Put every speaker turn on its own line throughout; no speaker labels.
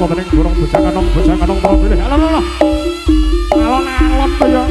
kala dening burung bujangan para pilih. Alah. Alon-alon kaya.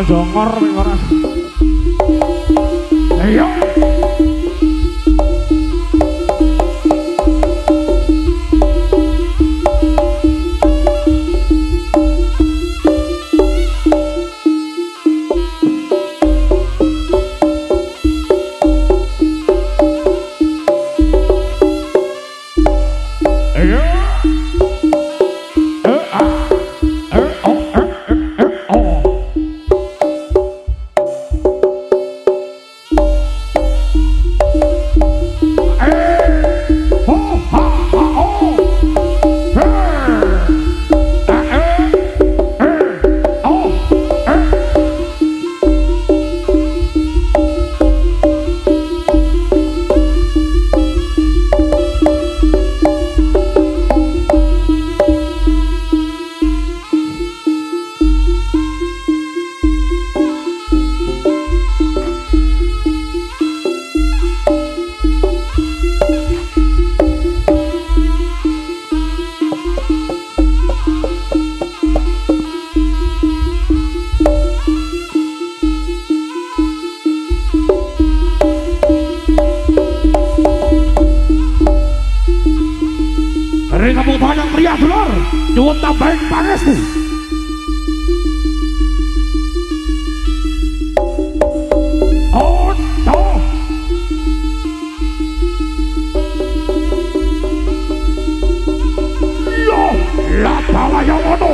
Jongor ora. Ayo. Nyuwun tambahin pangestu. Oh, no. Yo, la bala yang ono.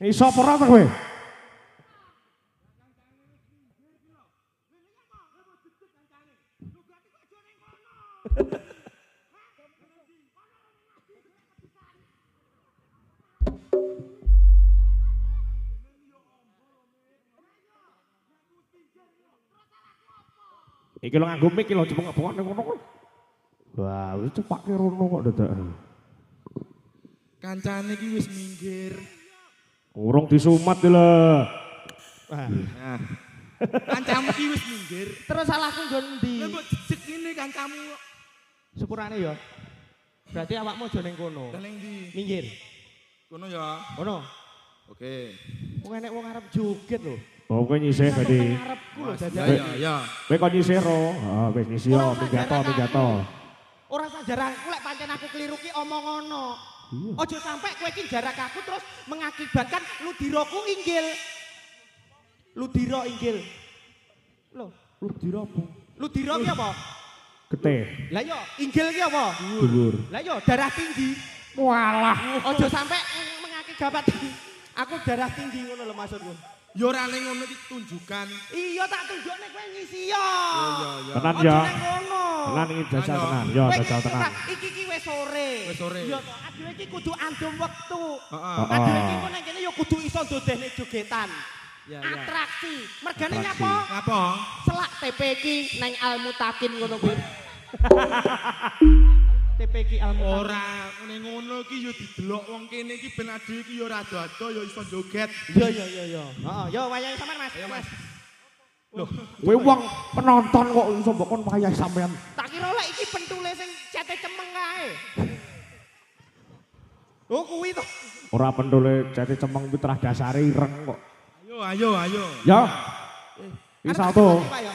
Iso apa ora kowe? Iki lo nganggo mic iki lo cepeng-cepeng ngono kok. Wah, wis cepake rono kok dadak.
Kancane iki wis minggir.
Urung disumat lho.
Nah. Kancamu iki wis minggir.
Terus salahku nggon ndi?
Lah kok jejeg ngene kancamu kok.
Sepurane ya. Berarti awakmu aja ning kono.
Lah ning ndi?
Minggir.
Kono ya.
Kono.
Oke.
Wong enek wong arep joget lho.
Oh, kowe nyisih tadi.
Arepku lho
Ya
jajan.
ya.
Kowe kok nyisih ro? Heeh, wis nyisih yo minggato.
Ora usah jarak aku lek pancen aku keliru ki omong ngono.
Iya.
Ojo sampai kowe ki jarak aku terus mengakibatkan ludiraku inggil. Ludira inggil. Lho,
Ludira apa?
ludira ki apa?
Getih.
Lah yo inggil ki apa?
Dhuwur.
Lah yo darah tinggi.
Walah.
Ojo sampai mengakibatkan aku darah tinggi ngono lho maksudku.
Ya ora ning ngono iki tunjukkan.
Iya tak tunjukne kowe ngisi yo.
Ya.
Tenan
Ojo
ya.
nang ngono.
Tenan iki jajal tenan. Yo
Kowe
jajal tenan.
Iki ki wis sore.
Wis sore.
Iya to, adewe iki kudu andum wektu.
Heeh.
Adewe iki kok nang kene yo kudu iso ndodehne jogetan.
Ya.
Atraksi. Mergane
Atraksi.
nyapa?
Ngapa?
Selak TP iki nang Almutakin ngono kuwi. TP iki Almutakin.
Ora ngene ngono iki yo didelok wong kene iki ben ade iki yo rada-rada yo iso joget.
Iya. Heeh, yo wayahe sampean Mas.
Ayo Mas.
Loh,
Kowe wong penonton kok iso mbok kon wayah sampean.
tak kira lek iki pentule sing cete cemeng kae. Oh kuwi to.
Ora pendole jati cemeng kuwi terah dasare ireng kok.
Ayo.
Ya. Iki
Arep
salto.
Pak, ya?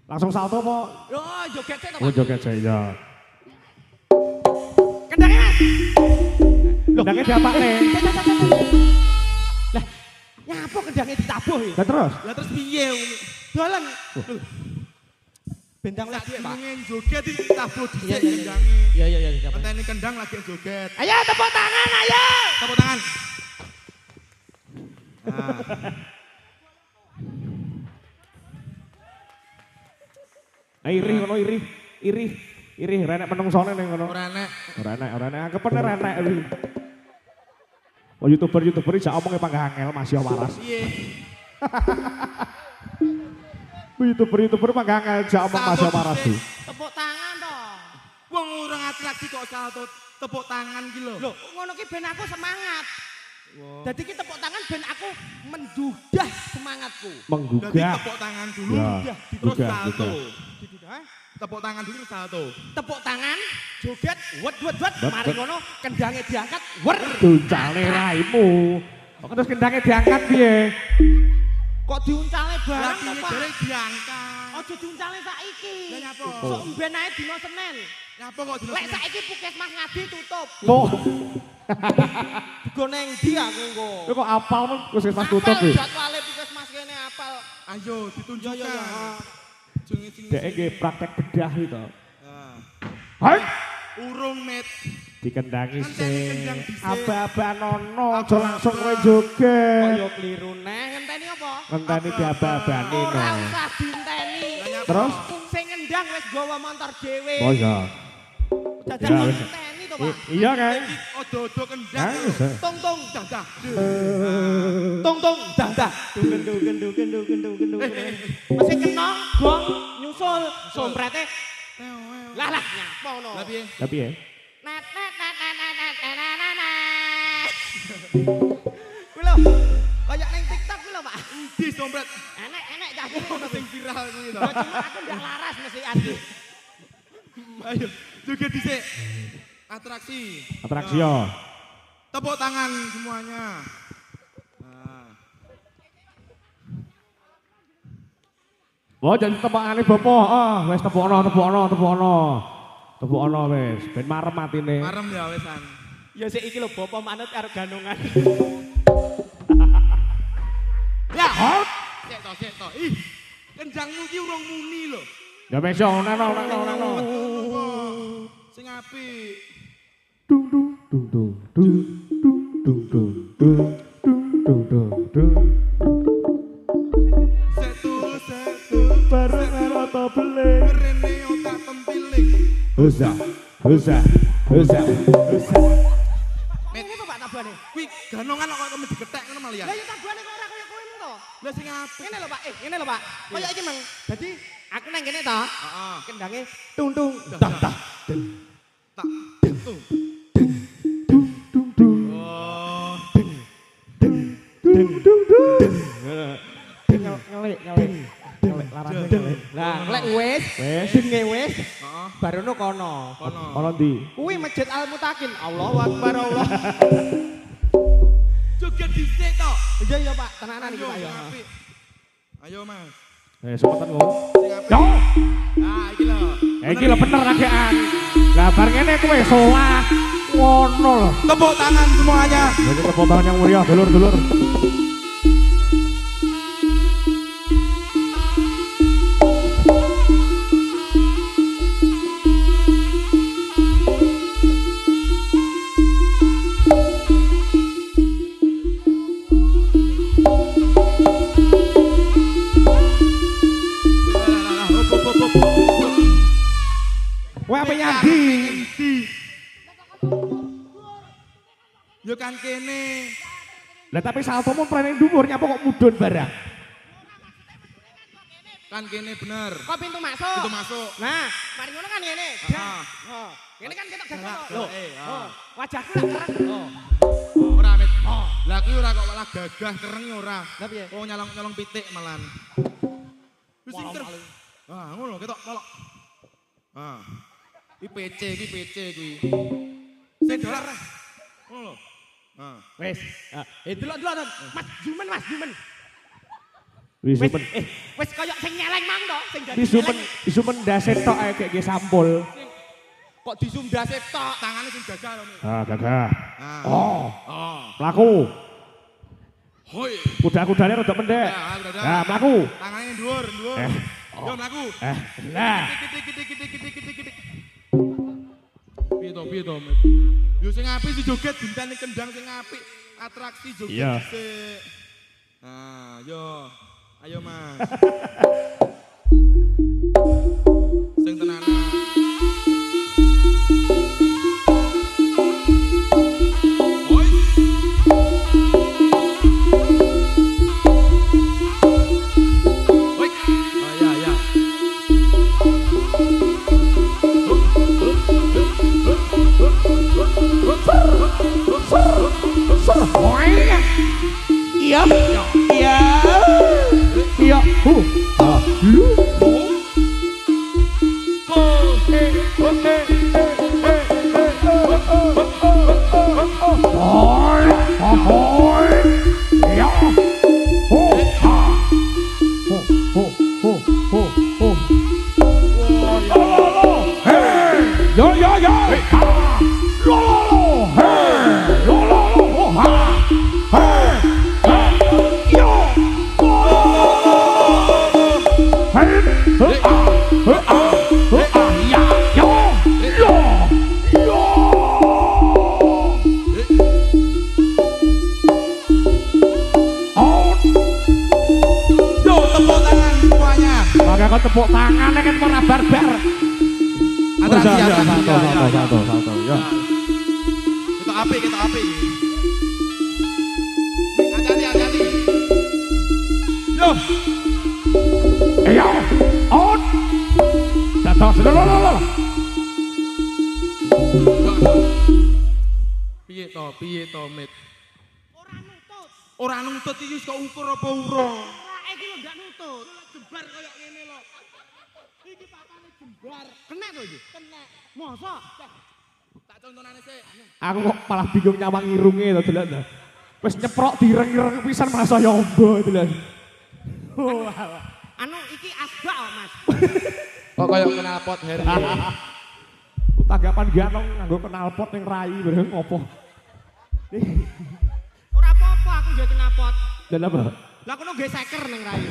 Langsung salto apa?
Yo joget sik to,
Oh
Pak.
joget saya ya.
Kendangnya Mas.
Kendangnya diapakne?
Lah, nyapa kendangnya ditabuh ya?
Lah terus?
Lah terus piye ngono?
Dolen. Bendang lagi Pak.
Pengen joget iki tabuh
Iya,
dhisik
iya,
kendange.
Iya.
Enteni kendang lagi joget.
Ayo tepuk tangan, ayo.
Tepuk tangan. Nah.
Irih ngono irih renek menungsone ning ngono.
Ora enek.
Ora enek anggepane renek iki. Oh YouTuber iki jak omongke panggah angel Mas yo waras.
Piye?
YouTuber panggah angel jak omong Mas yo waras.
Tepuk tangan toh.
Wong ora atraksi kok salto tepuk tangan ki lho.
Loh, ngono ki ben aku semangat.
Wow.
Dadi ki tepuk tangan ben aku mendudah semangatku.
Dadi
Menggugah.
tepuk tangan dulu,
Ya,
terus
gugah,
salto.
Hah?
Tepuk tangan dulu terus salto.
Tepuk tangan, joget, wet.
Wet,
Mari
wet.
ngono kendangnya diangkat, wer.
Duncale raimu. Kok terus kendangnya diangkat piye?
Kok diuncale bareng
Lagi
to, Pak?
jare diangkat.
Ojo diuncale saiki.
Lah nyapa?
Sok mben ae dino Senin.
Nyapa kok dino
Lek
Senin?
saiki Puskesmas Ngadi tutup.
Kok
Digo neng ndi aku engko?
kowe kok apal men puskesmas tutup
Apal
iki?
jadwale Puskesmas kene apal.
Ayo ditunjukkan.
Ya.
Jeng-jeng.
Dek nggih praktek bedah itu.
Nah,
Hai,
urung met.
dikendangi
Kan
sing
kendang dhisik.
aba-abanono aja langsung kowe joget.
Kaya kliru neh ngenteni apa?
Ngenteni diaba-abani no.
Ora usah dinteni.
Lah nyapa?
Terus?
Sing ngendang wis gawa montor dhewe.
Oh iya.
Dadak
Ya, wis.
ngenteni to, Pak.
Iya kan?
Iki odo-odo kendang.
Ah,
lho.
bisa.
Tung tung
Dah.
tung dah. Gendung. Masih kenong gong nyusul somprete. Lah nyapa ngono.
Lah piye?
Tapi ya.
Net. Kuwi lho. Kayak ning TikTok kuwi lho, Pak.
Di sompret.
Enek cah
Ono sing viral kuwi to.
Ya cuma aku ndak laras mesti adi.
Ayo, joget dhisik. Atraksi.
Atraksi yo.
Tepuk tangan semuanya. Nah.
Oh jadi tepakane bapak. Ah, wis tepukno wis. Ben marem atine.
Marem ya wesan.
Ya sik iki lho bapa manut karo ganungan.
Ya. Sik to. Ih. Kendangmu ki urung muni lho.
Ya wis yo neno.
Sing apik.
Dung.
Setu.
Bareng karo to beling.
Rene otak tempiling.
Husa.
Met.
Ngene Pak tabane.
Kuwi ganongan kok kok digetek ngono malian.
Lah ya tabane kok ora kaya kowe to.
Lah sing apik.
Ngene lho Pak, ngene lho Pak. Kaya iki Mang. Dadi Aku nang kene to.
Heeh.
Kendange tung tung tak tak.
Tak. Tuh. Oh.
Ngelik larane ngelik.
Lah, lek wis,
Wis.
denge wis,
Heeh.
barono kono.
Kono.
Ono ndi?
Kuwi Masjid Al Mutakin. Allahu Akbar Allah.
Joget dhisik to.
Iya iya Pak, tenanan iki
Ayo,
Pak ya.
sing apik. Ayo Mas.
Sepetan ngomong.
Sing apik.
Yo.
Nah, iki lho.
Iki lho bener ragaan. Lah bar ngene kowe solah. Ngono lho.
Tepuk tangan semuanya.
Jadi tepuk tangan yang meriah dulur-dulur. Kowe apa nyadi?
Yo kan kene.
Lah tapi saltomu prene dhuwur nyapa kok mudhun barang.
Kan kene bener.
Kok pintu masuk?
Itu masuk.
Nah, mari ngono kan ngene.
Heeh.
Oh, ngene kan ketok
Gerak,
gagak.
gerak,
Loh.
oh.
Wajahku lak keren. Oh.
Ora mit. Lah kuwi ora kok malah gagah kereng ora.
Lah piye?
Oh nyolong pitik malan. Wis pinter. Ah, ngono ketok molok. Ah. Iki PC kuwi. Sing dolar. Ngono lho. Ah.
Wis. Delok. Mas Jumen, Mas Jumen.
Wis
Wis,
sumen.
wis koyo sing nyeleng mang to, sing dadi
Wis sumen daset tok ae kayak sampul.
kok disum dase tok.
Tangane sing gagah lho. Mit.
Ah, gagah.
Ah.
Oh,
Oh.
mlaku.
Hoi.
Kuda-kudane rada pendek.
Ya, udah.
Nah, mlaku.
Tangane dhuwur.
Eh.
Yo mlaku.
Lah.
Gede. Piye to, Mit? Yo sing apik si joget dinteni kendang sing apik. Atraksi joget
Iya.
dhisik. Nah, yo. Ayo, Mas. Sing tenanan. Hoi. Hoi. Oh, ya.
Iya. Iya. Iya. Lu. Tepuk tangan kan ora barbar.
Atraksi.
Salto. Ya.
Kita apik. Hati-hati. Yo.
Ayo. On. Datang sedolo.
Piye to, Mit?
Ora nutut.
Ora nuntut iki kok ukur apa urung?
Ora iki lho gak nutut. Jembar koyo ngene lho. Iki papane jembar. Kena to iki? Kena. Mosok?
Tak contonane sik.
Aku kok malah bingung nyawang irunge to dolan to. Wis nyeprok direng-ireng pisan masa yombo dolan.
Anu iki asbak kok, Mas.
Kok koyo knalpot Harry.
Tanggapan ganong nganggo knalpot ning rai bareng ngopo.
Ora apa-apa aku nggih knalpot.
Dan apa?
Lah kono nggih seker ning rayu.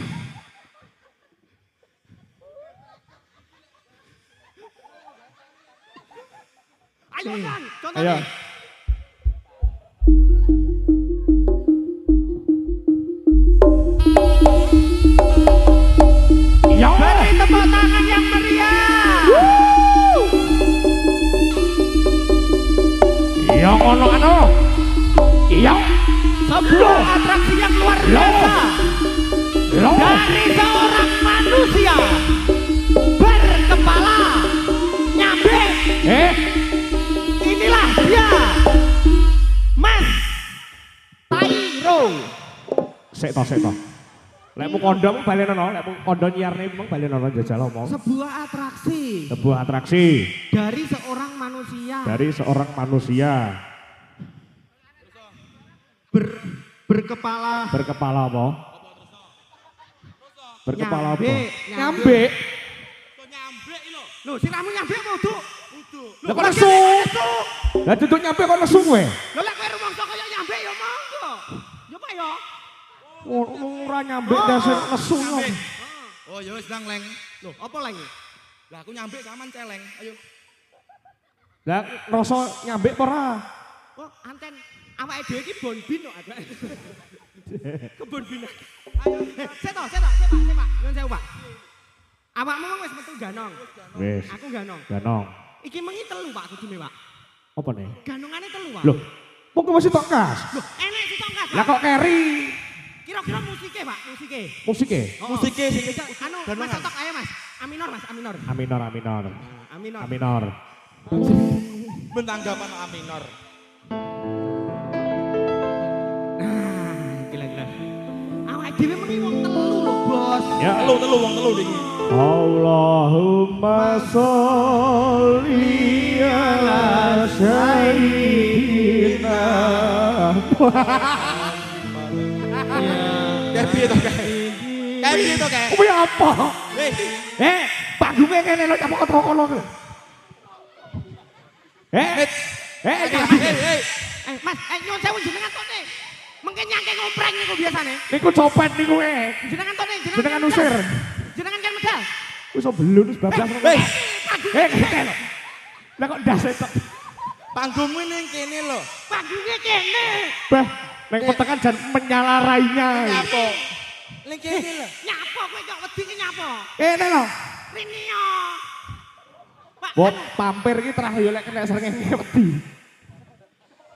Ayo kan, contohnya.
Ayo. Iya.
Beri tepuk tangan yang meriah.
Iya ngono anu. Iya.
Sebuah atraksi yang luar biasa
Loh.
dari seorang manusia Inilah dia. Mas Tairo.
Sik to. Lek mu kondo balenono, lek mu kondo nyiarne mung balenono jajal omong.
Sebuah atraksi
Sebuah atraksi
dari seorang manusia.
dari seorang manusia
Berkepala
berkepala apa? Berkepala apa?
Nyambe.
Nyambe.
Loh, siramu nyambe apa udu?
Lah kok nesu? Lah duduk nyambe kok nesu kowe?
Lho lek kowe rumangsa kaya nyambe ya monggo. Ya Pak ya.
Ora nyambe dase nesu yo.
Oh ya wis nang leng.
Loh, apa lagi?
Lah aku nyambe sampean celeng. Ayo.
Lah rasa nyambe apa ora?
Oh, anten awake dhewe iki bonbin kok ada. Kebon bin. Ayo, seto. Nyun sewu, Pak. Awakmu wis metu ganong.
Wis.
Aku ganong.
Ganong.
Iki mengi telu, Pak, kudune, Pak.
Apa nih?
Ganongane telu, Pak.
Loh, kok masih tongkas?
Loh, enek si tongkat, Pak.
Lah kok keri?
Kira-kira musike, Pak, musike.
Musiknya?
Musike sing
Anu, Mas Totok ayo, Mas. Aminor, Mas, aminor.
Aminor.
Aminor.
Aminor.
Bentanggapan aminor.
Gila. Awake dhewe mengi wong telu lho, Bos.
Ya,
Telu wong telu iki.
Allahumma sholli ala sayyidina.
Kayak piye to, Kak? Kayak piye to, Kak?
Kuwi apa?
Eh,
Panggungnya kene lho apa kono lho.
Mas, nyun sewu jenengan tone. Mengke nyangke ngompreng niku biasane.
Niku copet niku
Jenengan tone,
jenengan usir.
Jenengan kan medal.
Wis belun wis bablas. Kene lho. Lah kok ndase tok.
panggungmu ning kene lho.
Panggungnya kene.
Bah, nek petekan jan menyalarainya.
Nyapa? Ning kene lho.
Nyapa kowe kok wedi ki nyapa?
Kene lho.
Rini yo. Pak,
Wong pampir iki trah yo lek kena srengenge wedi.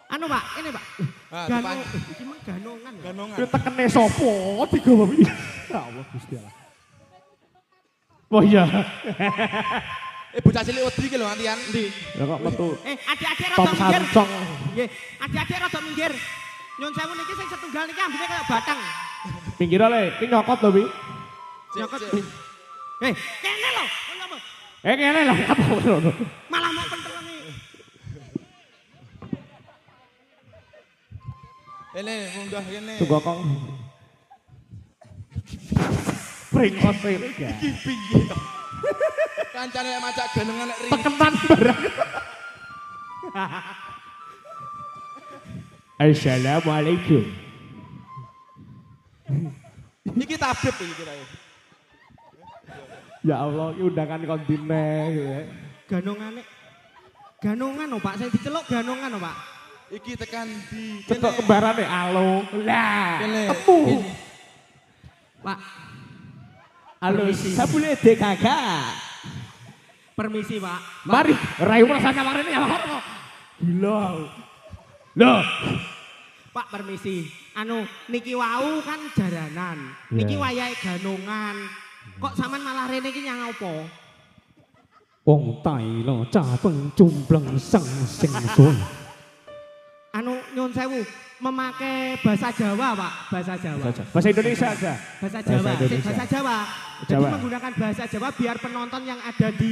anu Pak, ini Pak.
Ah,
Ganong, iki mah ganongan.
Ganongan.
Kuwi tekene sapa digawa iki? Ya Allah Gusti Allah. Oh iya.
Bocah cilik wedi iki lho antian.
Ndi?
Ya kok metu
Adik-adik
Tom
rada minggir.
Sancong.
Nggih, adik-adik rada minggir. Nyun sewu niki sing setunggal niki ambune kaya batang.
Pinggir le, iki nyokot lho, Wi.
Nyokot. Kene lho. Kaya apa?
Kene lho, apa lho.
Malah mau pentelengi.
Kene munggah kene.
Tunggu kong. Pringkos iki.
Iki piye to? Kancane macak ganengan nek ring.
Tekenan barang. Assalamualaikum.
Iki tabib iki kirae.
Ya Allah, iki undangan kontine gitu ya.
Ganongane. Ganongan oh Pak, saya diceluk ganongan oh Pak.
Iki tekan di
Cetok kembarane alo. Lah.
Kene.
Temu.
Pak,
Halo,
Permisi.
sabule DKK.
permisi Pak.
Mari, rayu rasanya kemarin ya. Gila. Loh.
Pak permisi. Anu niki wau kan jaranan. Niki wayahe ganongan. Kok sampean malah rene iki nyang apa?
Wong tai lo cabeng jumbleng seng sing sun.
Anu nyun sewu memakai bahasa Jawa Pak, bahasa Jawa.
Bahasa Indonesia aja.
Bahasa Jawa,
Bahasa Indonesia.
bahasa Jawa. Jadi
Jawa.
menggunakan bahasa Jawa biar penonton yang ada di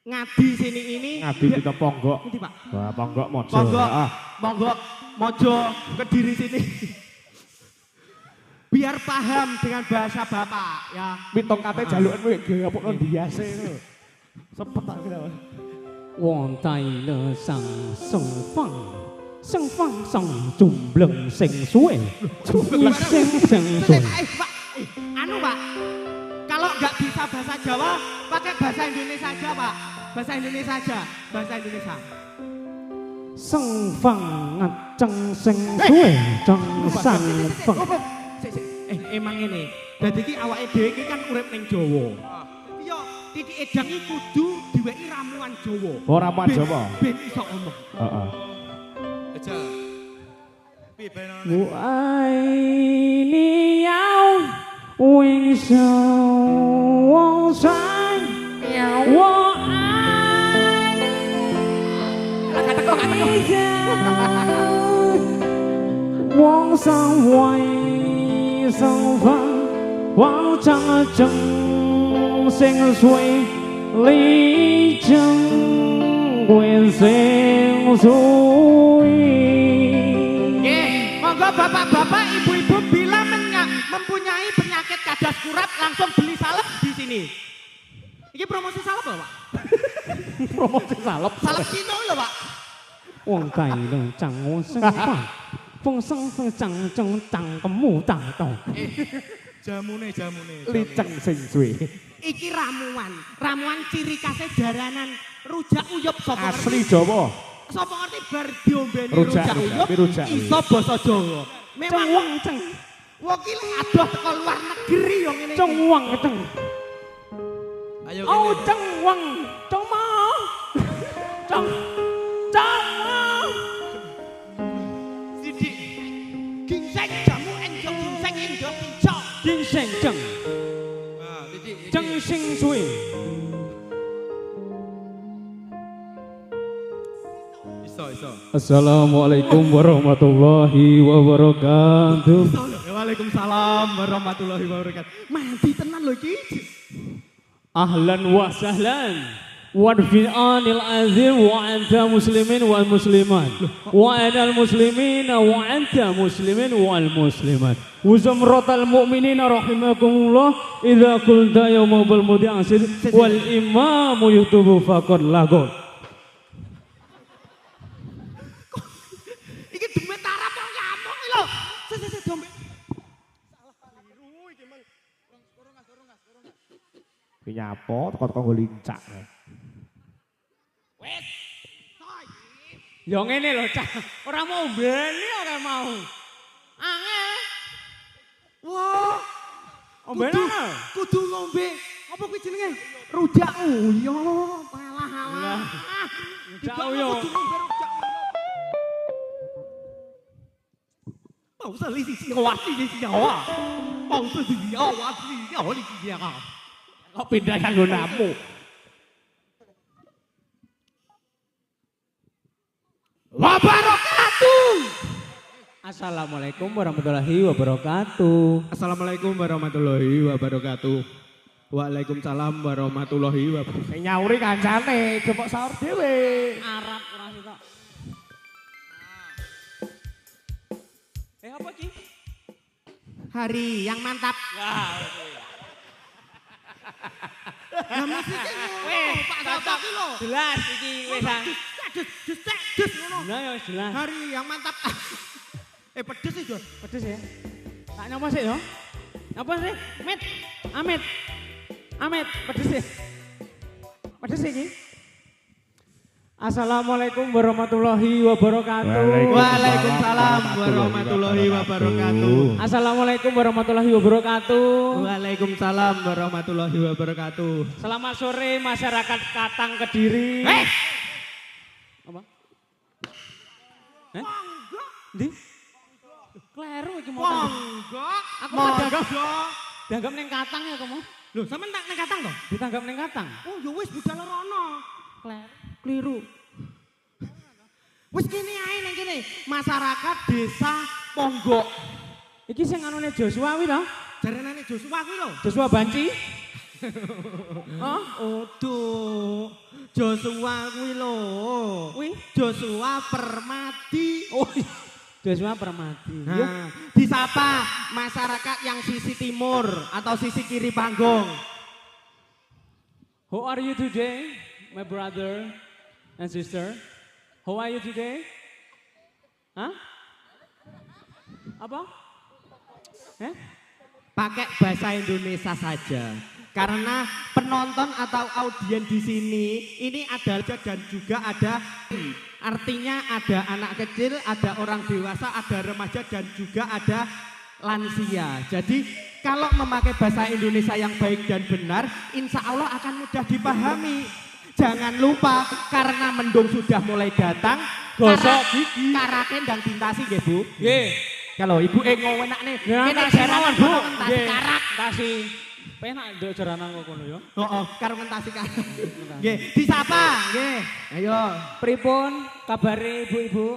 Ngadi sini ini
Ngadi kita ponggok.
Ngerti Pak?
Wah, ponggok mojo.
Ponggok,
Ah.
Ponggok, Mojo, Kediri sini. Biar paham dengan bahasa Bapak ya.
Mitong kate jalukan kowe gapokno ndiase lho. Sepet tak kira.
Wong tai lo sang sung fang. Sung fang sang jumbleng sing suwe. Sing sing sun.
Pak, anu Pak. Kalau nggak bisa bahasa Jawa, pakai bahasa Indonesia aja Pak. Bahasa Indonesia aja, bahasa Indonesia.
Sung fang ngaceng sing suwe. Ceng sang fang.
Emang ini. Jadi ki awake dhewe iki kan urip ning Jawa. Iya, titik edang iki kudu diweki ramuan Jawa.
Oh, ramuan Jawa.
Ben iso ngomong.
Heeh.
Ejal. Piye ben ana?
Wu ai ni yao. Wing shou wong sai. Wo ai Wong sang wai sang fan Wang chang cheng sing sui Li cheng Gwen sing sui
Monggo bapak-bapak, ibu-ibu bila mempunyai penyakit kadas kurat langsung beli salep di sini. Ini promosi salep loh, Pak.
Promosi salep.
Salep Cino loh, Pak.
Wong tai leng chang wong seng fan Feng seng seng chang cheng chang kemu tang tong
Jamune.
Liceng sing suwe.
Iki ramuan ciri khasnya jaranan rujak uyup sapa
Asli Jawa.
Sapa ngerti bar diombeni
Rujak,
rujak uyup
rujak.
iso basa Jawa.
Ceng
Memang
wong ceng
wong iki adoh teko luar negeri yo ngene iki.
Ceng wong ceng
Ayo
Oh
kene.
ceng wong ceng mau Ceng Ceng mau
Sidik. Gingseng jamu enjo gingseng enjo pincok.
Ginseng ceng
Nah, Didi.
Ceng sing suwe
Iso.
Assalamualaikum warahmatullahi wabarakatuh.
Waalaikumsalam warahmatullahi wabarakatuh. Mandi tenan lho iki.
Ahlan wa sahlan wa fi'anil azim wa anta muslimin wal muslimat wa anal muslimin wa anta muslimin wal muslimat wa zamratal mu'minina rahimakumullah idza qulta yawmal mudi'asir wal imamu yutubu faqad lagot.
Iki demet tarap kok nyamuk iki lho. Sik dombe.
Ki nyapo teko-teko nggo lincak.
Wes.
Ya ngene lho Cak, ora mau mbeni ora mau. Angel.
Wah.
Ombene ana.
Kudu ngombe. Apa kuwi jenenge? Rujak uyup. Alah.
Rujak uyup.
Kudu ngombe rujak uyup. Mau seli sisi wati sisi Jawa. Mau seli sisi wati sisi Jawa di sisi Jawa.
Kok pindah kanggo namu.
Wabarakatuh.
Assalamualaikum warahmatullahi wabarakatuh.
Assalamualaikum warahmatullahi wabarakatuh. Waalaikumsalam warahmatullahi wabarakatuh.
Sing nyauri kancane, jepok sahur dhewe.
Arab ora sitok. Apa ki?
Hari yang mantap. Lah musiknya
Weh,
Pak Bapak iki lho.
Jelas iki wis.
Des ngono.
Lah ya jelas.
Hari yang mantap. Pedes iki, Jon.
Pedes ya. Tak nyapa sih yo. Apa sih? Amit, pedes ya. Pedes iki. Assalamualaikum warahmatullahi wabarakatuh.
Waalaikumsalam warahmatullahi wabarakatuh.
Assalamualaikum warahmatullahi wabarakatuh.
Waalaikumsalam warahmatullahi wabarakatuh.
Selamat sore masyarakat Katang Kediri. Apa? Ndi? Kleru iki mau.
Monggo.
Aku mau dianggap ning Katang ya kamu.
Lho, sampean tak ning Katang to?
Ditanggap ning Katang.
Oh, ya wis budal rono.
Kleru.
Kliru. Wis kene ae ning kene, masyarakat desa Ponggok.
Iki sing anune Joshua kuwi to?
Jarenane Joshua kuwi lho.
Joshua Banci.
Oduh. Joshua kuwi lho.
Kuwi
Joshua Permadi.
oh Joshua Permadi.
Nah, disapa masyarakat yang sisi timur atau sisi kiri panggung.
How are you today, my brother and sister? How are you today? Hah? Apa?
Pakai bahasa Indonesia saja. Karena penonton atau audien di sini ini ada dan juga ada, artinya ada anak kecil, ada orang dewasa, ada remaja dan juga ada lansia. Jadi kalau memakai bahasa Indonesia yang baik dan benar, insya Allah akan mudah dipahami. Jangan lupa karena mendung sudah mulai datang,
Gosok gigi.
karaken dan tintasi nggih Bu.
Nggih.
Kalau ibu ngowenak nih,
Ya,
kene
kasih
jaranan
mawon, Bu.
tentasi
Nggih.
karak.
Kasih. Penak nduk jaranan kok kono ya.
Heeh, fermentasi kan. Nggih, disapa, nggih. Ayo.
Pripun kabare ibu-ibu?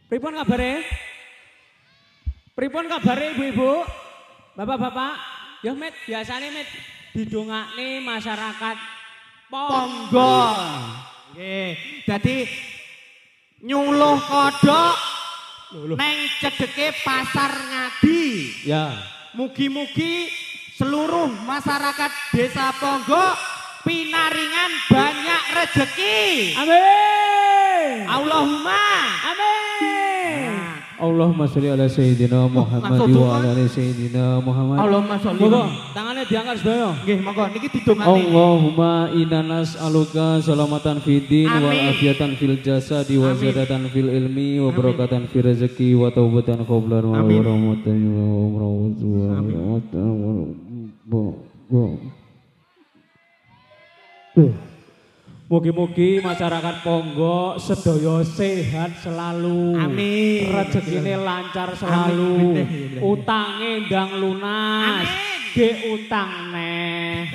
Pripun kabare? Pripun kabare ibu-ibu? Bapak-bapak, ya Mit, biasane Mit didongakne masyarakat
Ponggo. Nggih, dadi nyuluh kodhok neng cedeke pasar Ngadi.
Ya.
Mugi-mugi seluruh masyarakat Desa Ponggo pinaringan banyak rezeki.
Amin.
Allahumma
Amin.
Nah.
Allahumma sholli ala sayyidina Muhammad wa ala ali sayyidina Muhammad.
Allahumma sholli.
Monggo, tangannya diangkat sedaya.
Nggih, monggo niki didongakne.
Allahumma inna nas'aluka salamatan fid din wa
Amin.
afiatan fil jasadi wa
Amin.
ziyadatan fil ilmi wa
Amin.
barakatan fil rezeki wa taubatan qablan wa
Amin.
rahmatan Mugi-mugi masyarakat Ponggo sedaya sehat selalu.
Amin.
Rezekine lancar selalu.
Amin.
Utange ndang lunas.
Amin.
Ge utang neh.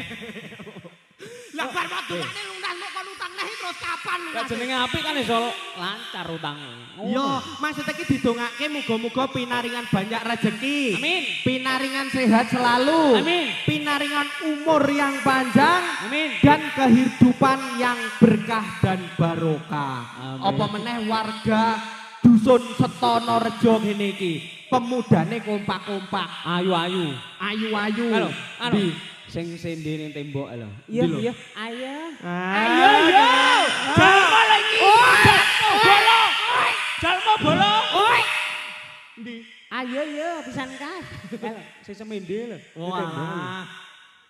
Lah bar wadone lunas kok utang neh terus kapan
Lah
lunas?
jenenge apik kan iso lancar utange.
Yo, maksud iki didongake muga-muga pinaringan banyak rezeki.
Amin.
Pinaringan sehat selalu.
Amin.
Pinaringan umur yang panjang.
Amin.
Dan kehidupan yang berkah dan barokah.
Amin.
Apa meneh warga dusun Setono Rejo ngene iki. Pemudane kompak-kompak,
Ayu-ayu.
ayu-ayu.
Anu,
Di.
sing sende ning tembok lho.
Ndi lho?
Iya. Ayo.
Ayo,
Ayo. Jalma lagi. Jalma bola. Jalma bola.
Oi.
Ayo yo pisan kas. Lho, sing semende lho.
Walah.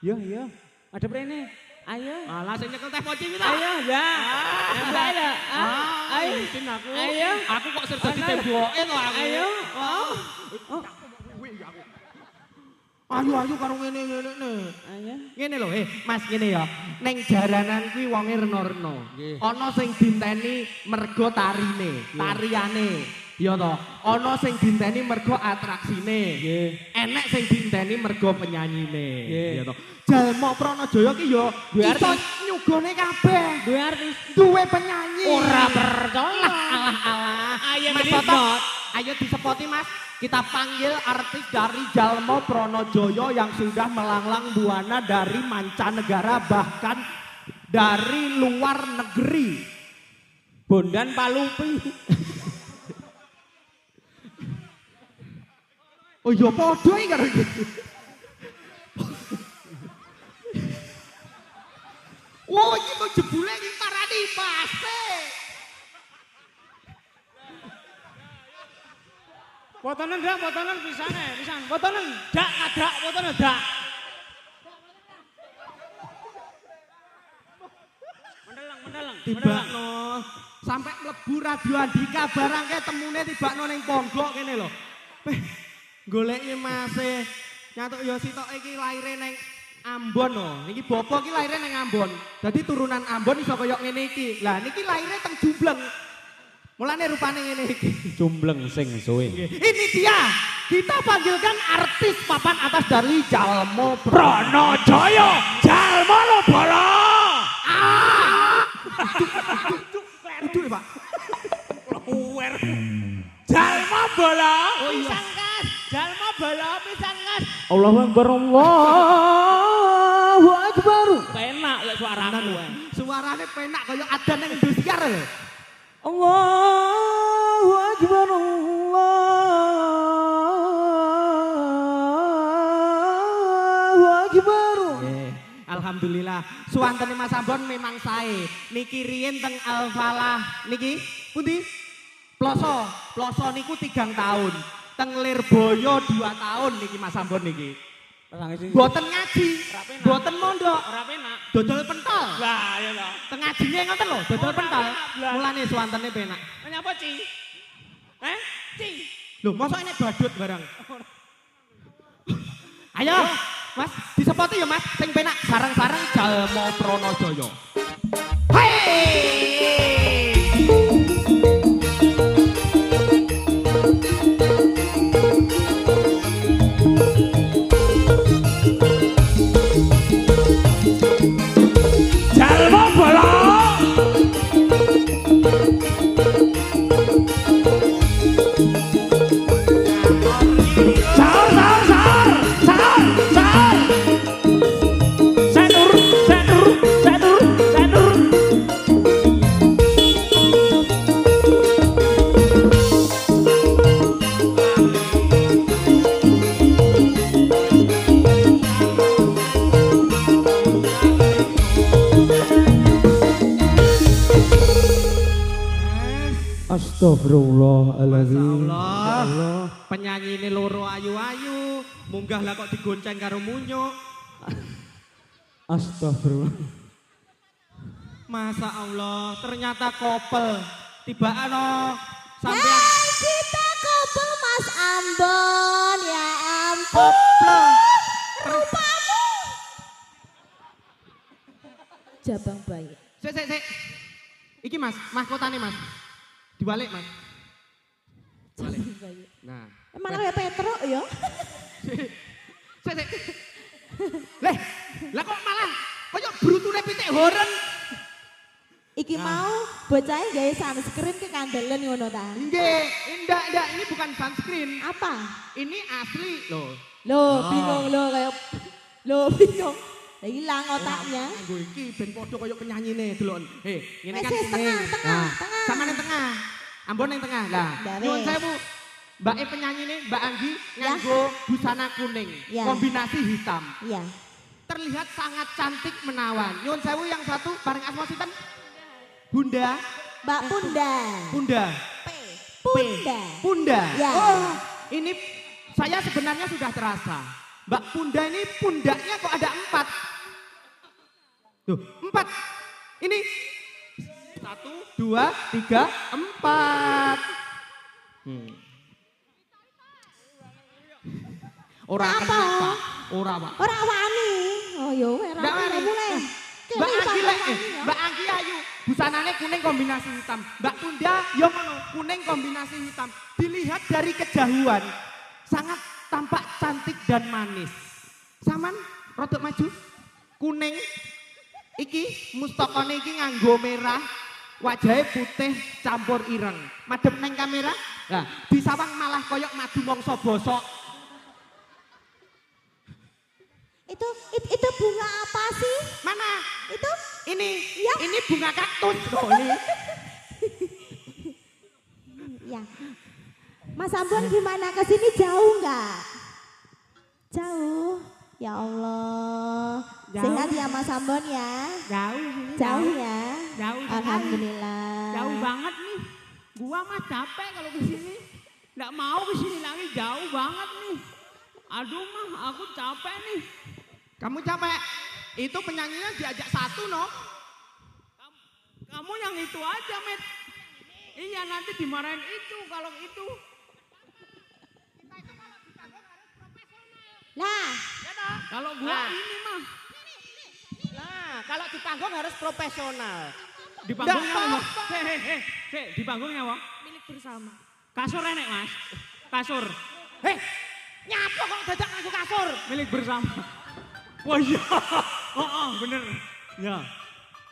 Yo yo. Ada prene. Ayo.
Alah sing nyekel teh poci kita.
Ayo ya. Nembak lho. Ayo.
Izin aku.
Ayo.
Aku kok serba ditemboke to aku.
Ayo.
Ayu-ayu karo ngene-ngene ne.
Ayo.
Ngene lho, Mas ngene ya. Ning jaranan kuwi wonge rena-rena.
Nggih.
Ana sing dinteni mergo tarine, tariane. Ya to. Ana sing dinteni mergo atraksine.
Nggih.
Enek sing dinteni mergo penyanyine.
Nggih.
Ya to. Jalma Pranajaya ki ya
Duwe
iso
artis.
nyugone kabeh.
Duwe artis.
Duwe penyanyi.
Ora percaya.
Alah.
Ayo
Mas
disebut.
Toto, ayo disepoti Mas. Kita panggil artis dari Jalma Pranajaya yang sudah melanglang buana dari mancanegara bahkan dari luar negeri.
Bondan Palupi.
Oh iya padha iki karo iki. Oh iki kok jebule iki parani pasti.
Potonan dak, potonan pisane, pisan. Potonan dak kadrak, potonan dak. Mendeleng, mendeleng.
Tibakno sampai mlebu Radio Andika barangke temune tibakno ning Ponggo kene lho. Goleki Mase nyatuk ya sitok iki laire ning Ambon lho. Niki bapak iki laire ning Ambon. Dadi turunan Ambon iso kaya ngene iki. Lah niki laire teng Jumbleng. Mulane rupane ngene iki.
Jumbleng sing suwe.
Ini dia. Kita panggilkan artis papan atas dari Jalma Pranajaya.
Jalma lo bola.
Itu Pak.
Uwer. Jalma bola.
Oh iya.
Pisan kas. Jalma bola pisan kas. Allahu Akbar. Allahu Akbar. Penak lek suaramu.
Suarane penak kaya ada ning Indosiar lho.
Allahu Akbar. Allahu Akbar.
Alhamdulillah, suwantene Mas Ambon memang sae. Niki riyen teng Al-Falah niki pundi? Ploso. Ploso niku 3 tahun. Teng Lirboyo 2 tahun niki Mas Ambon niki. Boten ngaji, boten mondok,
Ora penak.
dodol pentol.
Lah ya lho.
Teng ngajine ngoten lho, dodol
Ora
pentol.
penak, blas.
Mulane suwantene penak.
Menyapa, Ci? Ci.
Lho, mosok ini badut barang. Ayo, Mas, disepoti ya Mas, sing penak sareng-sareng Jalma Pranajaya. Hei!
Astagfirullahaladzim.
Masya Allah. Penyanyi ini loro ayu-ayu. Munggah lah kok digonceng karo munyuk.
Astagfirullah.
Masa Allah, ternyata kopel. Tibaan no. Sampai
kita couple Mas Ambon, ya ampun.
kopel.
Rupamu. Jabang bayi.
Sik. Iki Mas, mahkota nih Mas. Dibalik Mas.
Jabang bayi.
Nah.
Emang kayak Petro ya?
Sik. Lah kok malah koyo brutune pitik horen.
Iki mau bocahnya gaya sunscreen ke kandelen ngono ta?
Nggih, enggak, ini bukan sunscreen.
Apa?
Ini asli loh.
Bingung bingung. Lah hilang otaknya.
Nggo iki ben padha koyo penyanyine delok. Ngene kan
Wes,
kuning.
tengah.
Sama ning tengah. Ambon ning tengah. Lah,
Dah,
nyuwun
wes.
sewu. Mbake penyanyine Mbak Anggi nganggo busana kuning,
Ya.
kombinasi hitam.
Iya.
Terlihat sangat cantik menawan. Nyuwun sewu yang satu bareng asma sinten? Bunda.
Mbak Punda.
Bunda.
Punda. Ya.
Oh, ini saya sebenarnya sudah terasa. Mbak Punda ini pundaknya kok ada 4. Tuh, 4. Ini 1, 2, 3, 4. Ora
Apa?
kenapa? Ora, Pak.
Ora wani. Oh yo, ora
Nggak wani.
mulai.
Mbak Anggi Mbak Anggi ayu, busananya kuning kombinasi hitam. Mbak Punda yo ngono, kuning kombinasi hitam. Dilihat dari kejauhan, sangat tampak cantik dan manis. Saman, rodok maju, kuning. Iki mustokone iki nganggo merah, wajahnya putih campur ireng. Madep neng kamera, nah disawang malah koyok madu mongso bosok.
Itu bunga apa sih?
Mana?
Itu
Ini,
Ya.
ini bunga kaktus. Oh, ini.
ya. Mas Ambon gimana ke sini jauh nggak? Jauh. Ya Allah.
Jauh.
Sehat ya Mas Ambon ya.
Jauh sini.
Jauh ya.
Jauh sekali.
Alhamdulillah.
Jauh banget nih. Gua mah capek kalau ke sini. Nggak mau ke sini lagi, jauh banget nih. Aduh mah, aku capek nih. Kamu capek? Itu penyanyinya diajak satu, no? Kamu yang itu aja, Met. Iya, nanti dimarahin itu kalau itu.
Lah,
Kalau gua ini mah.
Nah, kalau di panggung harus profesional.
Di panggungnya apa? Di panggungnya apa?
milik bersama.
Kasur enek, Mas. Kasur.
Nyapa kok dadak nganggo kasur?
Milik bersama. Wah iya. Bener. Ya.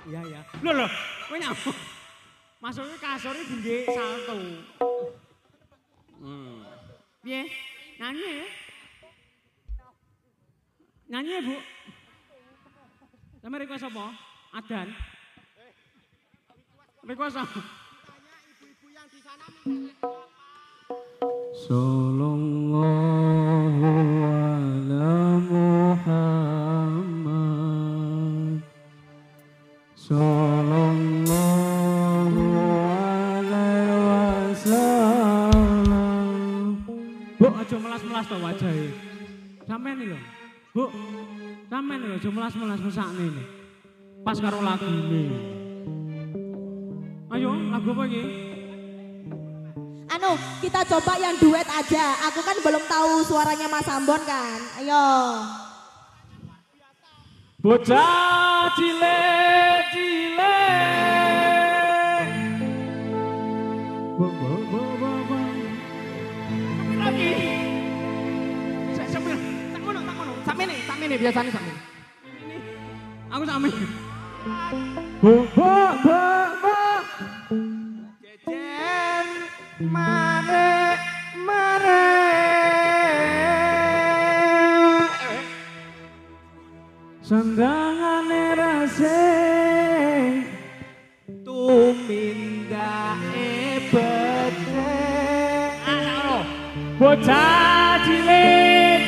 Iya. Loh. Kowe nyapa? Masuknya kasurnya tinggi salto. Piye? Nyanyi ya? Nyanyi ya, Bu? Sama request apa? Adan? Request apa?
Sallallahu ala Muhammad. Sallallahu alaihi wasallam. Bu, aja melas-melas to wajahe. Sampeyan iki lho. Bu, sampeyan lho aja melas-melas mesakne iki. Pas karo lagune. Ayo, lagu apa iki?
Anu, kita coba yang duet aja. Aku kan belum tahu suaranya Mas Ambon kan. Ayo.
Bocah cilik.
Lagi. Sakmene biasanya sakmene. Aku sakmene. Jejen mare.
Sandangane rasih
Tumindake beteng.
bocah cilik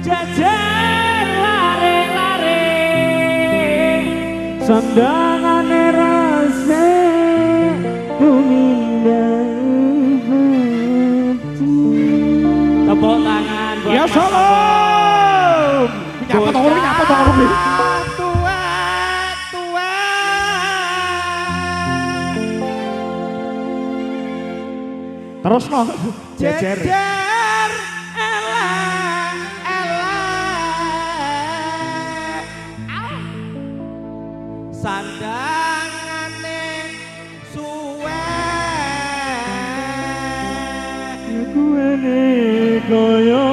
jajar lare-lare sandangane rasih
Terus no, jejer.
Jejer elek elek sandangane suwe
Gue nih koyo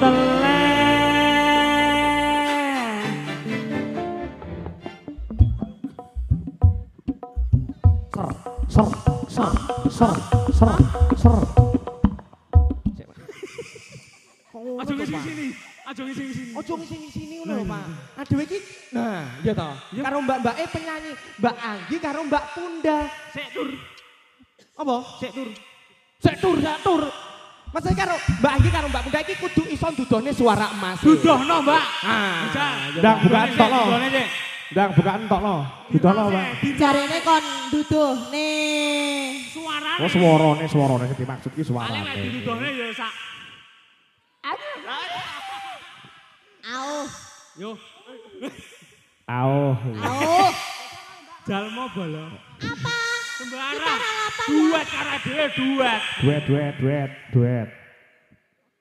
telek.
Ser, ser, ser, ser, ser.
Aja ngisi sini, aja ngisi sini.
ojo ngisi-ngisi ngono lho Pak adewe iki nah iya toh karo mbak-mbake penyanyi Mbak Anggi karo Mbak Punda
Sik tur,
apa
sik tur.
sik tur maksudnya karo Mbak Anggi karo Mbak Punda iki kudu iso dudone suara emas
Dudohno, Mbak.
Ndang bukaan tok lo.
Dudone, Cek.
Ndang bukaan tok lo. Dudono, Pak.
Jarene kon duduh nih.
Suarane.
Oh, suarane sing dimaksud ki
Ale mek
suarane.
didudohne ya sak.
Au.
Yo,
Au.
Au.
jalmo bolo.
Apa?
Sembarang.
Apa ya?
Duet karo dhewe duet.
Duet.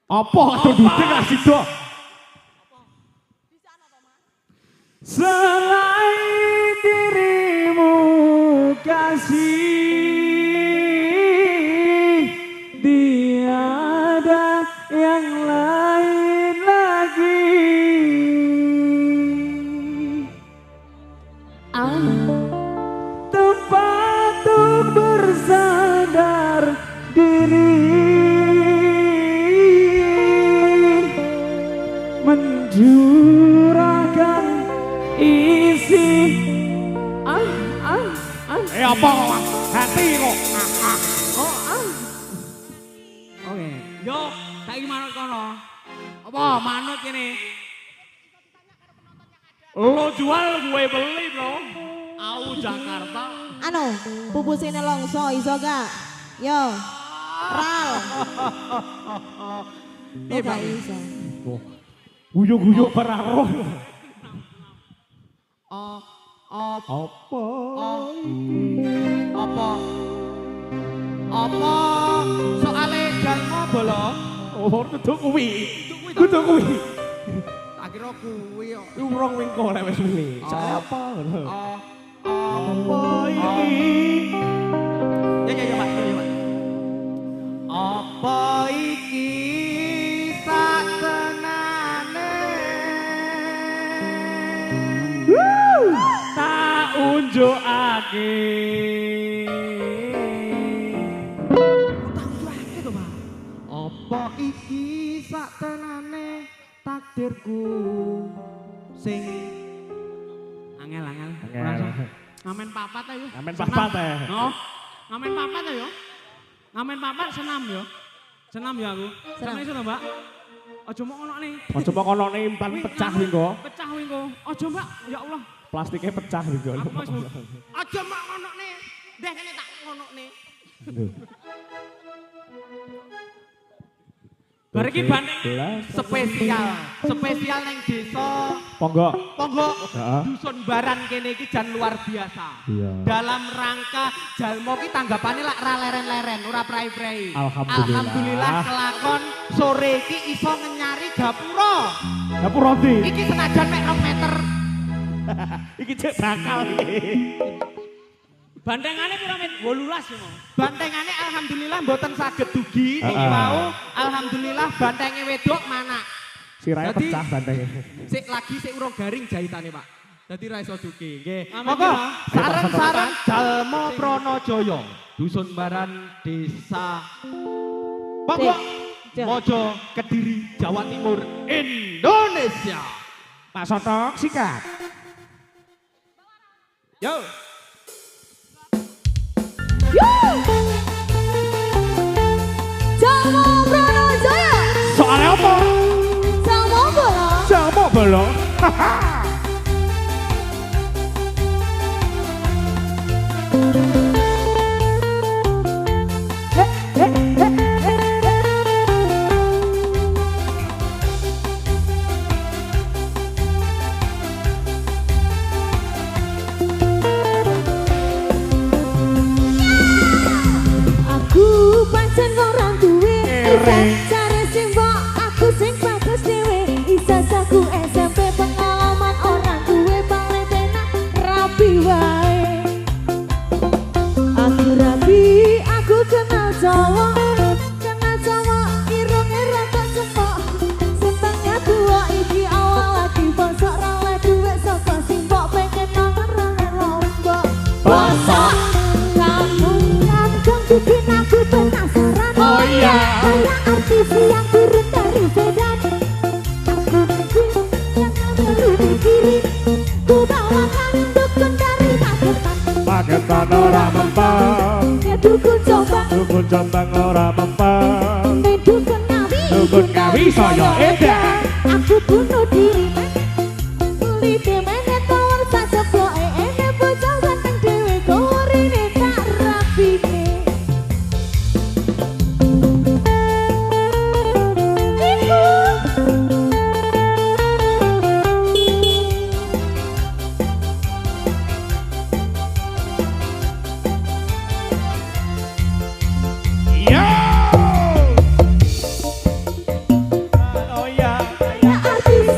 Apa aduh dudek kasih dok.
Selain dirimu kasih, tiada yang lain lagi. Tempat untuk bersandar diri, mencurahkan isi
Apa kok? Hati kok.
Oke, yo saiki manut kono. Apa manut kene? Lo jual gue beli, Bro. Au Jakarta.
Anu, pupusine longso iso gak? Yo. Ral.
Piye, Pak?
Gak iso.
Guyuk-guyuk peraro.
Apa soale jalmo bolo
Oh, kudu kuwi. Kudu kuwi.
tak kira kuwi kok
Urung wingko lek wis muni. Soale apa ngono.
apa iki ya Pak apa iki satenane
Tak unjukake.
apa iki satenane takdirku sing angel
Ngamen papat ayo.
Ngamen papat ya.
No. Ngamen papat ayo. Ngamen papat senam yo. Senam ya aku. Senam iso to, Mbak? Aja mok ngono nih.
Aja mok kono impan pecah wingko.
Pecah wingko. Aja, Mbak. Ya Allah.
Plastiknya pecah wingko.
Aku wis
aja mak ngono nih deh kene tak ngono nih
Bar iki banding
spesial neng desa
Ponggo. Heeh.
dusun baran kene iki jan luar biasa.
Iya.
Dalam rangka jalmo ki tanggapane lak ra leren-leren, ora prei-prei.
Alhamdulillah.
Alhamdulillah kelakon sore iki iso ngenyari gapura.
Dapur roti.
Iki senajan mek 2 meter.
Iki cek bakal iki.
bandengane pira men 18 yo.
Bantengane alhamdulillah mboten saged dugi niki mau. Alhamdulillah bantenge wedok manak.
Sirahe
Dadi-
pecah bantengnya.
Sik urung garing jahitane, Pak. Dadi ra iso dugi. Nggih.
Amin,
Monggo
ya.
sareng-sareng Jalmo Pranajaya, Dusun Baran Desa Pokok
Cek.
Mojo Kediri, Jawa Timur, Indonesia.
Pak Sotok sikat.
Yo.
Jalmo Pranajaya.
Soalnya apa?
Jalmo bola.
Jamu belum.
Aku pacar
kere.
Cari simbok aku sing bagus dewe. Ijazahku SMP pengalaman orang duwe paling penak rapi wae. Aku rapi, aku kenal cowok. Kenal cowok, irung-irung tak cepok. Senengnya tua iki awal lagi bosok rale duwe soko simbok pengen nonton rale lombok. Bosok, kamu kadang bikin aku penasaran.
Oh iya.
Kayak artis yang turun dari sedan. Yang baru dikirim, ku bawakan dukun dari Magetan.
Magetan ora mempan,
Ya dukun coba,
dukun Jombang ora mempan.
dukun ngawi,
Dukun ngawi saya edan.
Aku bunuh diri men. Kulite mene tawar sak jebloke ene bocah ganteng dhewe gorine tak rapine.
Yo. Oh ya.
Ya artis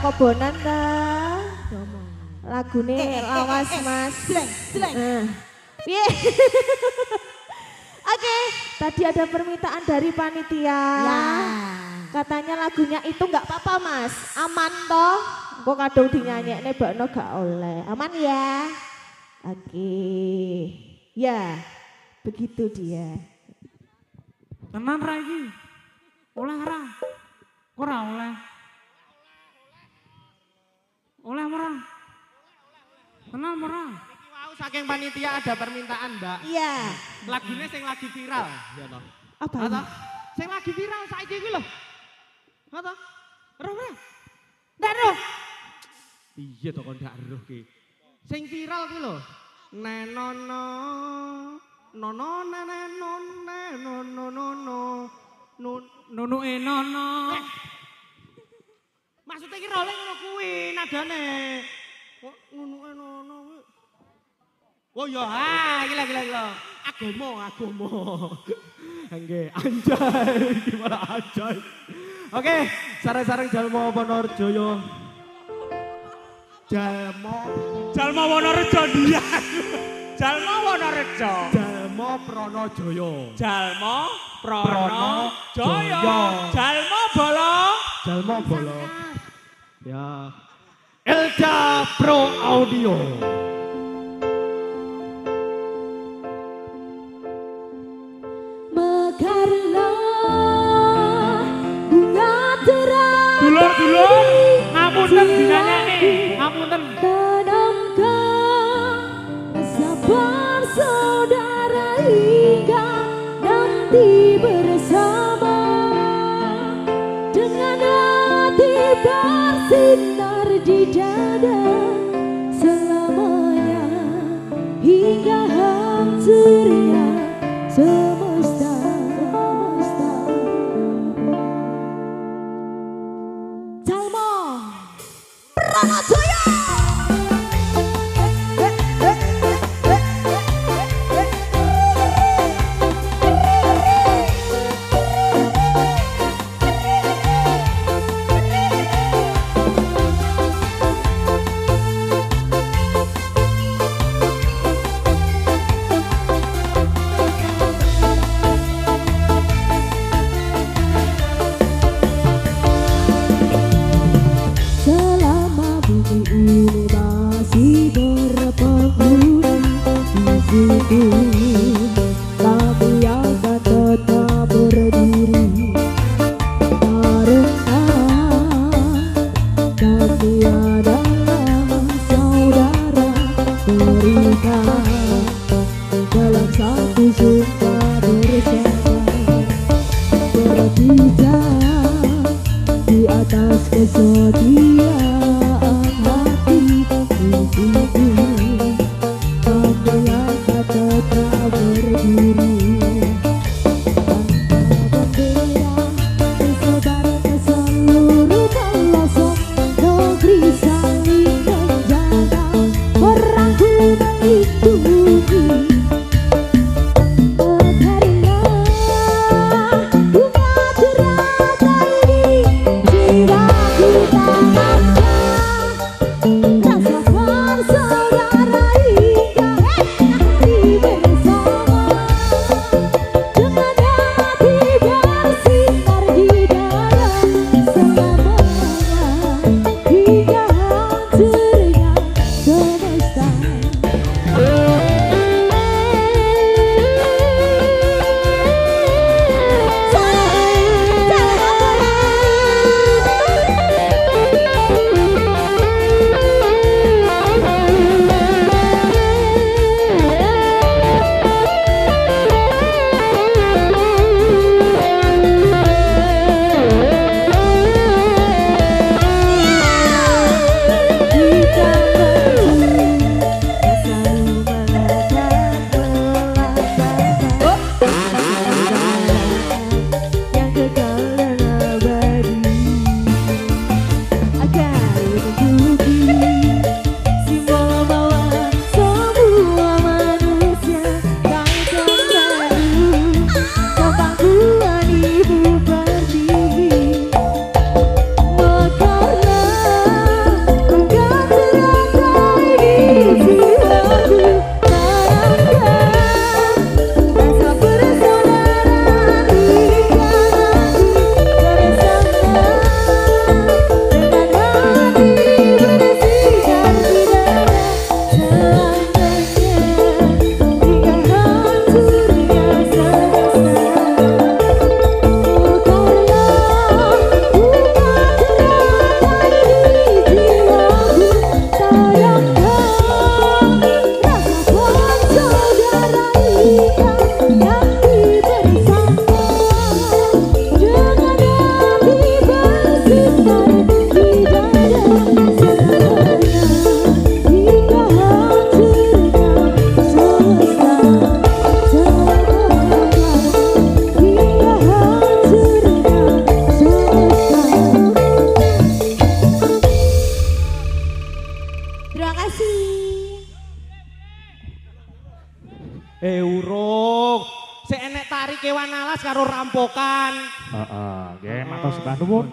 kobonan ta. Lagune lawas Mas.
Sleng.
Piye? Oke, tadi ada permintaan dari panitia.
Ya.
Katanya lagunya itu nggak apa-apa Mas, aman toh? Kok kadung dinyanyekne bakno gak oleh, aman ya? Oke, ya begitu dia.
Tenan ra iki. Oleh ra? Ora oleh. Oleh ora? Tenan ora?
Iki wau saking panitia ada permintaan, Mbak.
Iya.
Lagune sing lagi viral, ya toh.
Apa
Apa?
ini?
Sing lagi viral saiki kuwi lho. Apa? Ora. Ndak roh. Iya to kon ndak roh ki. Sing viral kuwi lho. Nenono nono nenono
Nunu enono.
Maksudnya ki role ngono kuwi nadane. Kok nunu nono. Oh ya, gila. Agama. Nggih, anjay, gimana anjay. Oke, sareng-sareng Jalma Wonorejo.
Jalma Wonorejo dia. Jalma Wonorejo.
Jalma Pranajaya.
Jalma Pranajaya. Jalma
Bolo. Ya. Elda Pro Audio.
Mekarlah bunga terakhir.
Dulur, ngapunten dinanyani. Ngapunten.
Tanamkan sabar saudara hingga nanti bersama dengan hati bersinar di dada selamanya hingga hancurnya semesta. Jalma Pranajaya. Selama bumi ini masih berpenghuni di situ, kami akan tetap berdiri karena kami adalah saudara berikan dalam satu sumpah bersama berpijak di atas kesetiaan hati di situ kami akan tetap berdiri tanpa bendera tersebar ke seluruh pelosok negeri saling menjaga merangkul melindungi. Mekarlah bunga terakhir ini jiwaku tanamkan.
alas karo rampokan.
Heeh, nggih matur sembah nuwun.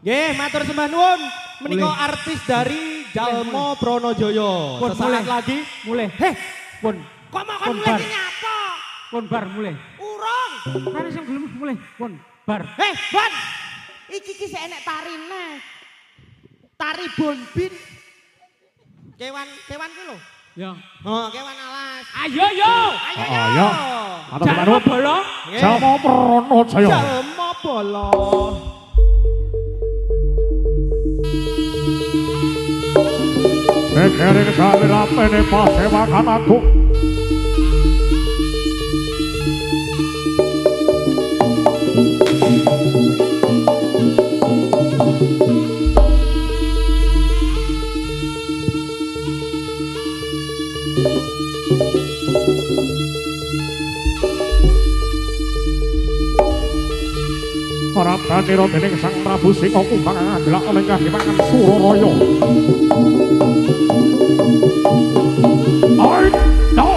Nggih, matur sembah nuwun. Menika artis dari Jalmo Pronojoyo. Sesaat lagi
mulai.
Heh,
Pun.
kok makan mulai iki nyapa?
Pun bar mulai.
Urung.
Kan sing gelem mulai. Pun bar.
Heh, Bon. Iki ki sik enek tarine. Tari bonbin. Kewan ki lho.
Ya.
Oh, kewan alas.
Ayo yo.
Ayo. Matur sembah nuwun.
Bolo.
Jalmo Pranajaya.
Jalmo Bolo.
Kering salirapene pasewakan aku. Ora pranira dening Sang Prabu Singa Kumbang ngandelak oleh Kadipaten Suraraya. Ai, no.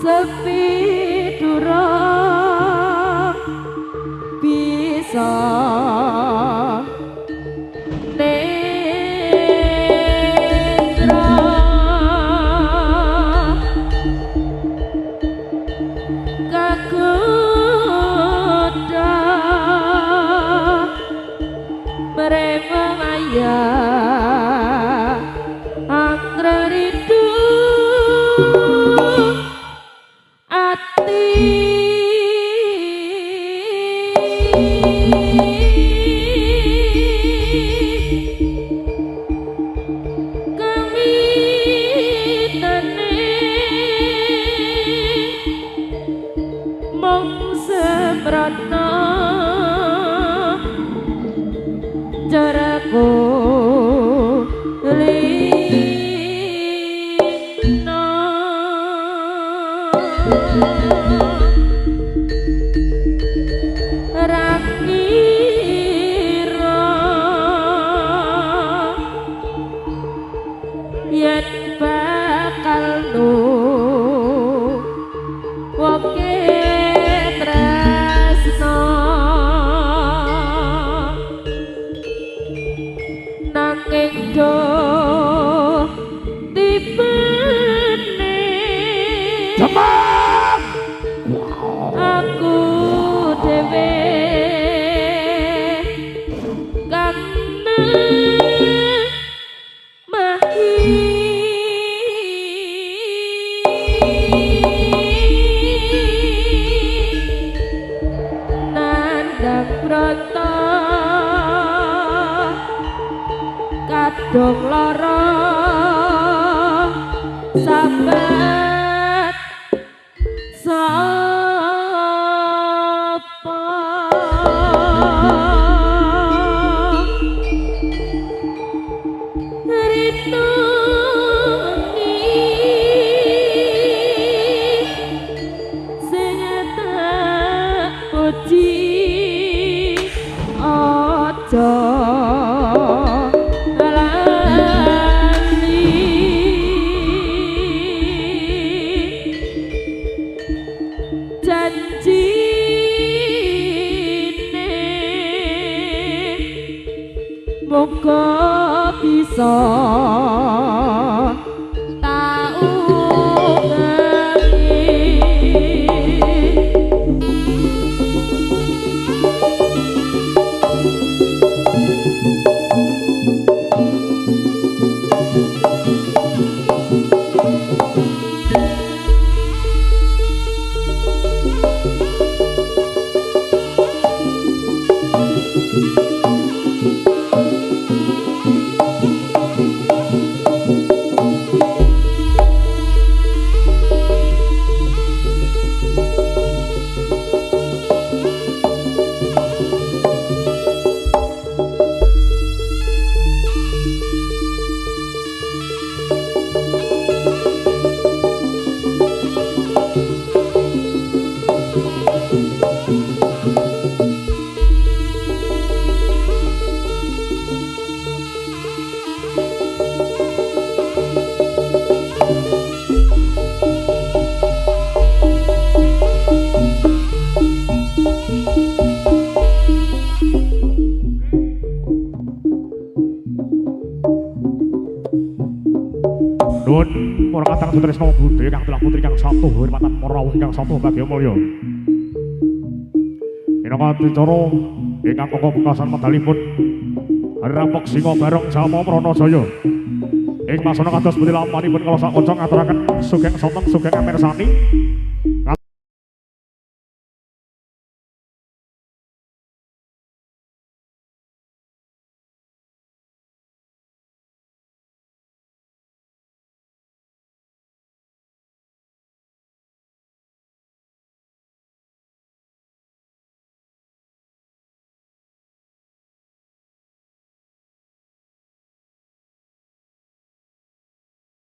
Sepi durung bisa nendra kagoda meremang ayah anggra rindu jaraku lino rangira yen bakal nuwoke tresno kadung lara sambat sapa rindu sing tak puji aja lali janjine muga bisa tak
Nuwun para kadang sutresna budhe kang telah putri kang satu hormatan para rawuh kang satu bagya mulya. Minangka dicara ingkang kanggo pungkasan medalipun Hari Rampok Singa Barong Jama Pranajaya. Ing masana kados pundi lampanipun kala sak kanca ngaturaken sugeng sonten sugeng amirsani.